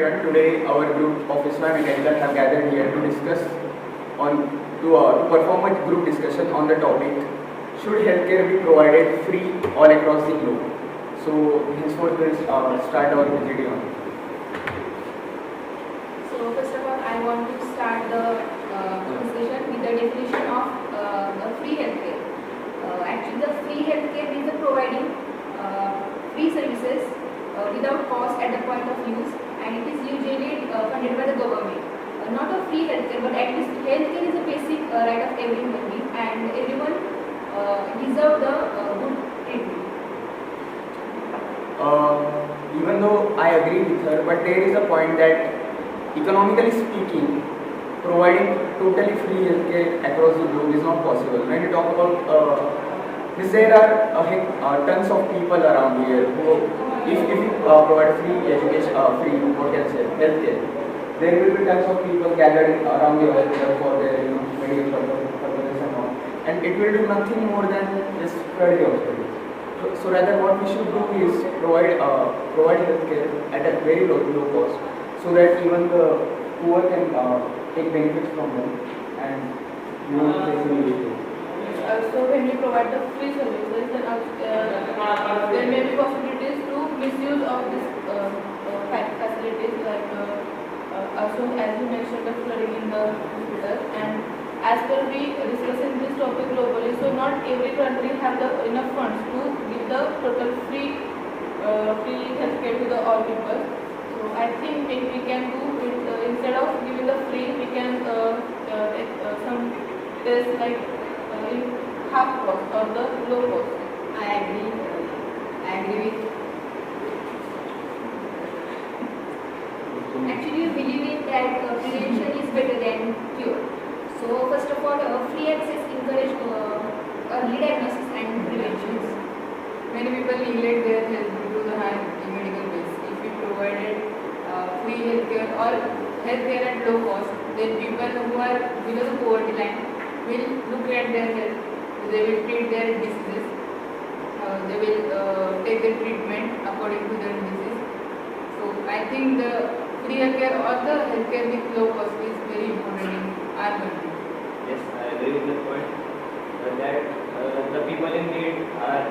Today, our group of Islam Mechanical have gathered here to discuss to perform a group discussion on the topic: should healthcare be provided free all across the globe? So, henceforth, we'll start our video on it. So first of all, I want to start the discussion with the definition of the free healthcare. Actually, the free healthcare is the providing free services without cost at the point of use, and it is usually funded by the government. Not a free healthcare, but at least healthcare is a basic right of every human being, and everyone deserve the good treatment. Even though I agree with her, but there is a point that economically speaking, providing totally free healthcare across the globe is not possible. When you talk about there are tons of people around here who, if you provide free education, free what can I say, healthcare, there will be tons of people gathered around the hospital for their medical purposes and all, and it will do nothing more than just flood the hospital. So rather, what we should do is provide healthcare at a very low cost, so that even the poor can take benefits from them and face any issues. So when we provide the free services, then there may be possibilities to misuse of these facilities, like also as you mentioned, the flooding in the hospital. And as per we discussing this topic globally, so not every country have the enough funds to give the total free healthcare to the all people. So I think if we can do it instead of giving the free, we can take some tests like in half cost or the low cost. I agree. I agree with. Actually, we believe in that prevention is better than cure. So, first of all, free access encourage early diagnosis and preventions. Many people neglect their health due to the high medical bills. If we provided free healthcare or healthcare at low cost, then people who are below the poverty line will look at their health. They will treat their diseases. They will take their treatment according to their disease. So I think the free healthcare or the healthcare with low cost is very important in our country. Yes, I agree with the point that the people in need are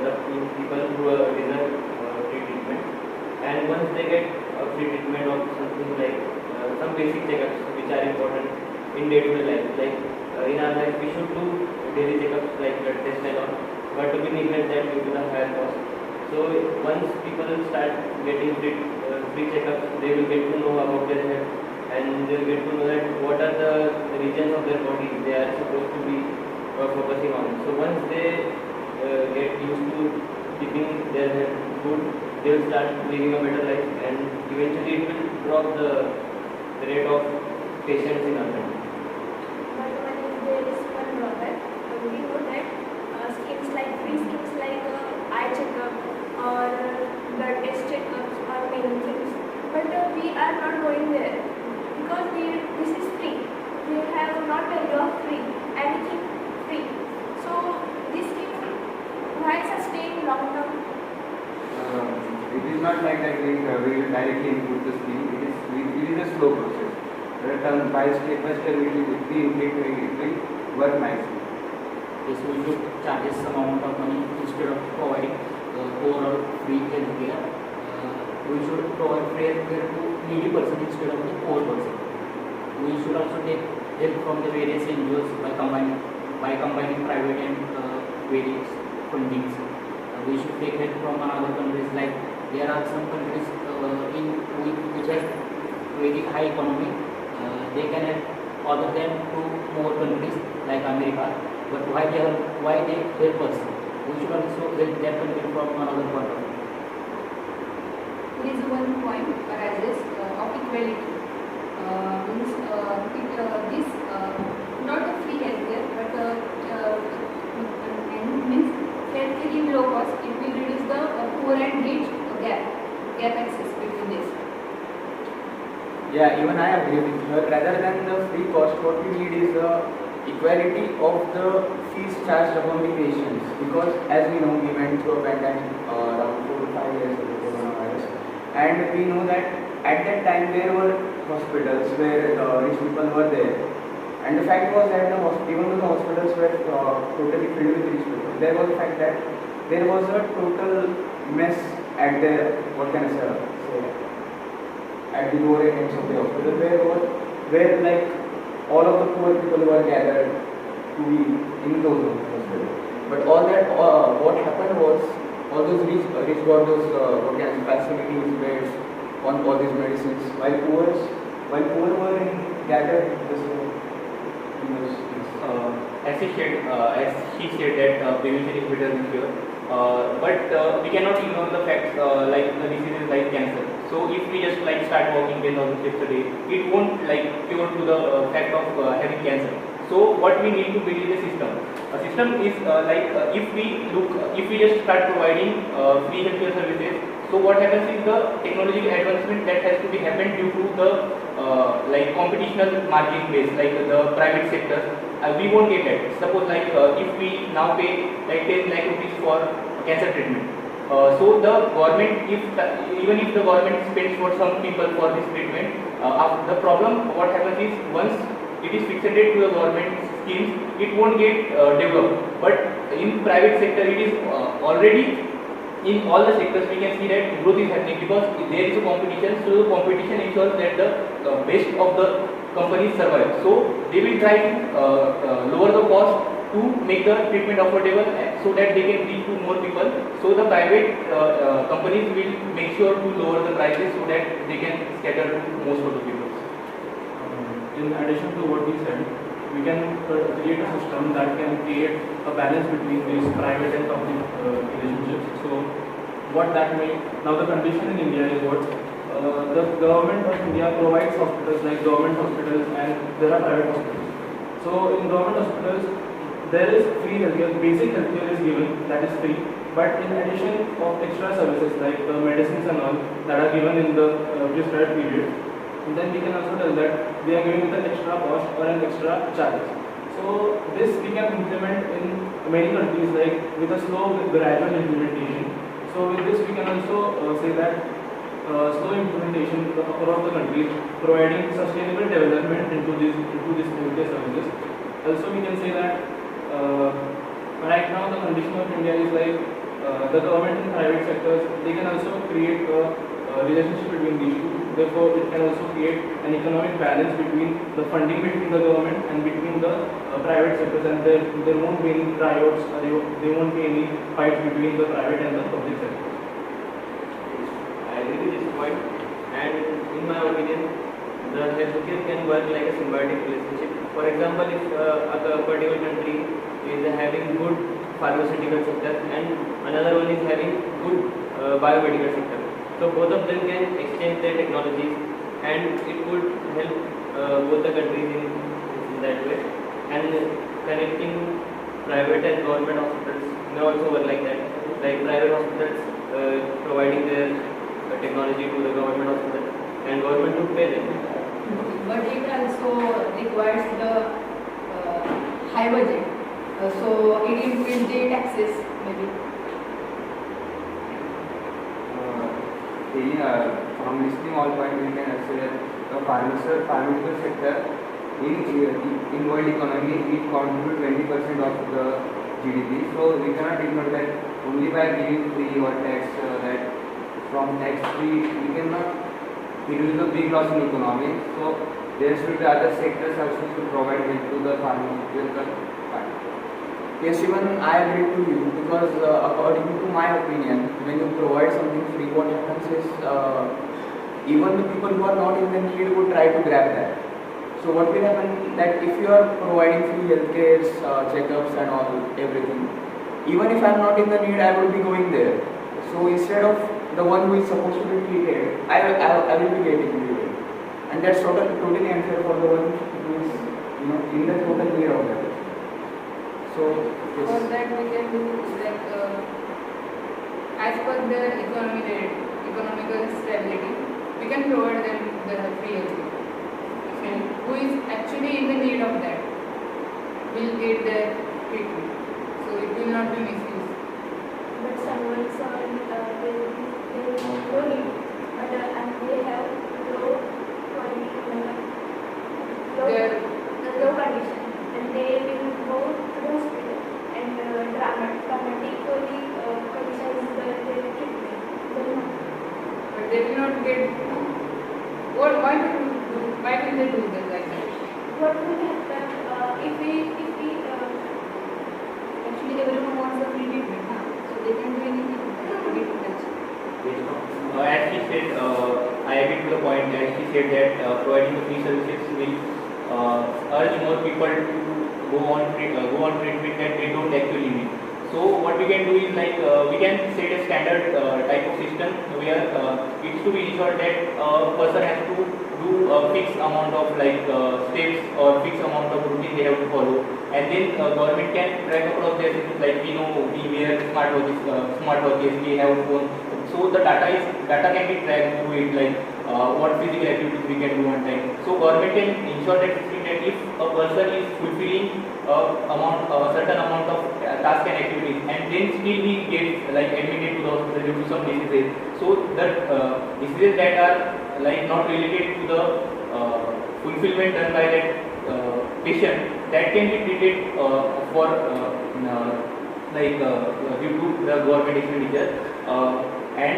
the people who deserve free treatment, and once they get free treatment of something like some basic checkups which are important in day-to-day life, like in our life we should do daily checkups like blood test and all, but we neglect that due to the higher cost. So once people start getting free checkups, they will get to know about their health, and they will get to know that what are the regions of their body they are supposed to be focusing on. So once they get used to keeping their health good, they will start living a better life, and eventually it will drop the rate of patients in our country. But there is one drawback. We know that schemes like free schemes like eye checkup or blood test checkups are many things. But we are not going there because this is free. We have not value of free, anything free. So this scheme, why sustain long term? It is not like that we will directly input the scheme. It is a slow process. By step it will work nicely. Yes, we should charge some amount of money instead of providing overall free healthcare. We should provide free healthcare to needy person instead of the poor person. We should also take help from the various NGOs by combining private and various fundings. We should take help from other countries, like there are some countries which have very high economy. They can help other than to more countries like America. But why they help us? We should also help their country from another point of view. There is one point arises of equality. Means this not a free healthcare, but means healthcare in low cost. It will reduce the poor and rich gap access between this. Yeah, even I agree with her. Rather than the free cost, what we need is the equality of the fees charged upon the patients. Because as we know, we went through a pandemic around 4 to 5 years ago, coronavirus, and we know that at that time there were hospitals where rich people were there, and the fact was that even though the hospitals were totally filled with rich people, there was the fact that there was a total mess at the, what can I say, at the lower ends of the hospital, where like all of the poor people were gathered to be in those hospitals. But all that, what happened was, all those rich got those what can I say, facilities, beds, on all these medicines, while poor were gathered just in those things. As he said that prevention is better than cure. But we cannot ignore the facts like the diseases like cancer. So if we just like start walking 10,000 steps a day, it won't like cure to the fact of having cancer. So what we need to build is a system. A system is if we just start providing free healthcare services. So what happens is the technological advancement that has to be happened due to the like competitional market base, like the private sector. We won't get that. Suppose like if we now pay like 10 lakh rupees for cancer treatment. So the government, even if the government spends for some people for this treatment, the problem what happens is once it is fixated to the government schemes, it won't get developed. But in private sector, it is already in all the sectors we can see that growth is happening because there is a competition. So the competition ensures that the best of the companies survive. So they will try to lower the cost to make the treatment affordable so that they can reach to more people. So the private companies will make sure to lower the prices so that they can scatter to most of the people. In addition to what we said, we can create a system that can create a balance between these private and public relationships. So what that may, now the condition in India is what the government of India provides hospitals like government hospitals and there are private hospitals. So in government hospitals there is free healthcare, basic healthcare is given, that is free, but in addition of extra services like medicines and all that are given in the prescribed period, and then we can also tell that they are giving with an extra cost or an extra charge. So this we can implement in many countries like with a slow gradual implementation. So with this we can also say that slow implementation across the countries, providing sustainable development into these healthcare services. Also we can say that right now the condition of India is like the government and private sectors, they can also create a relationship between these two. Therefore, it can also create an economic balance between the funding between the government and between the private sectors, and there won't be any riots, or there won't be any fights between the private and the public sector. I agree with this point, and in my opinion, the healthcare can work like a symbiotic relationship. For example, if a particular country is having good pharmaceutical sector and another one is having good biomedical sector, so both of them can exchange their technologies, and it would help both the countries in that way. And connecting private and government hospitals may also work like that. Like private hospitals providing their technology to the government hospital, and government would pay them. But it also requires the high budget. So it increases the taxes maybe. From listening all point, we can say that the pharmaceutical sector in world economy it contributes 20% of the GDP. So we cannot ignore that only by giving free or tax that from tax free we cannot. It is a big loss in economy. So there should be other sectors also to provide help to the pharmaceutical part. Yes, even I agree to you because according to my opinion, when you provide something free, what happens is even the people who are not in the need would try to grab that. So what will happen that if you are providing free healthcare, checkups and all everything, even if I am not in the need, I will be going there. So instead of the one who is supposed to be treated, I will be getting treated, and that's totally unfair for the one who is in the total need of that. So yes. For that we can do like as per their economical stability, we can provide them the free healthcare. So who is actually in the need of that will get their treatment. So it will not be misused. But someone saw they no need, but and they have educate to why will they do this like that? What will happen if we Actually, everyone wants a free treatment, huh? So they can do anything to get in touch. As she said, I agree to the point that she said that providing the free services will urge more people to go on treatment that they don't actually need. So what we can do is like we can set a standard type of system where it is to be ensured that a person has to do a fixed amount of like steps or fixed amount of routine they have to follow, and then government can track across their systems, like we know we wear smartwatches, we have phone, so the data can be tracked through it, like what physical activities we can do on time. So government can ensure that if a person is fulfilling a certain amount of task and activities, and then still he gets like admitted to the hospital due to some diseases, so that diseases that are like not related to the fulfillment done by that patient, that can be treated for due to the government expenditure. And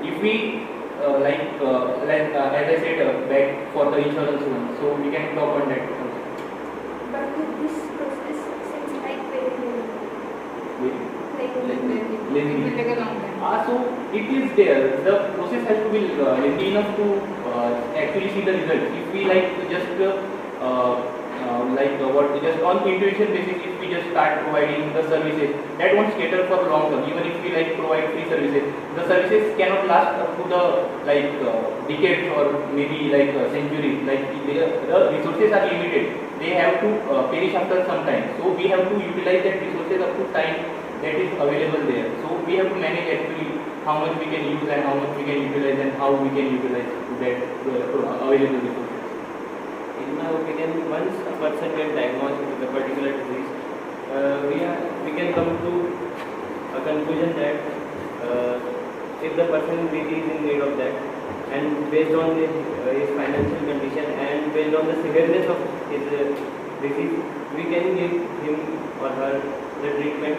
if we as I said back for the insurance one, so we can talk on that. but this process seems like very It will take a long time. So it is there. The process has to be lengthy enough to actually see the result. If we just just on intuition basis, if we just start providing the services, that won't cater for long term. Even if we provide free services, the services cannot last up to the decades or maybe centuries. The resources are limited. They have to perish after some time. So we have to utilize that resources up to time that is available there. So we have to manage actually how much we can use and how much we can utilize and how we can utilize that available resources. In my opinion, once a person gets diagnosed with a particular disease, we can come to a conclusion that if the person really is in need of that, and based on his financial condition and based on the severeness of his disease, we can give him or her the treatment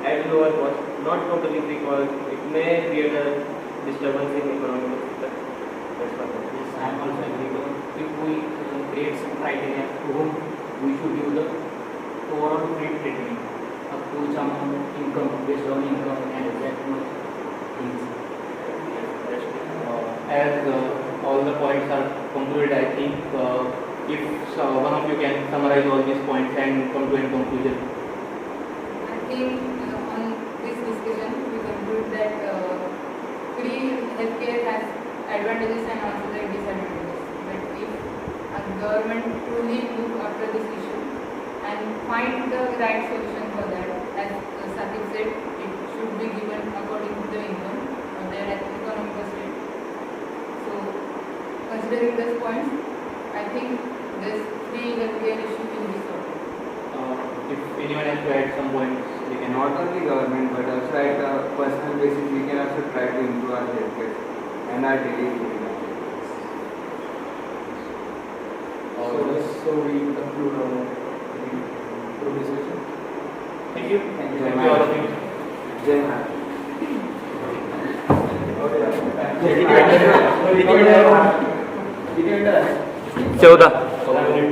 at lower cost, not totally free, because it may create a disturbance in economic sector. That's what I think. Yes, I am also agree. If we create some criteria to whom we should give the overall free treatment up to some income, based on income and that much things. As all the points are concluded, I think if one of you can summarize all these points and come to a conclusion. I think on this discussion we conclude that free healthcare has advantages and also the disadvantages. But if a government truly look after this issue and find the right solution for that, as Satif said, it should be given according to the income or their economic state. So considering these points, I think this free healthcare issue will be solved. If anyone has to add some points, they can. Not only government but also at a personal basis, we can also try to improve our healthcare and our daily living. So we conclude our discussion. Thank you. Thank you. Thank you all of you. Jai Maharashtra. किती मिनिटं 14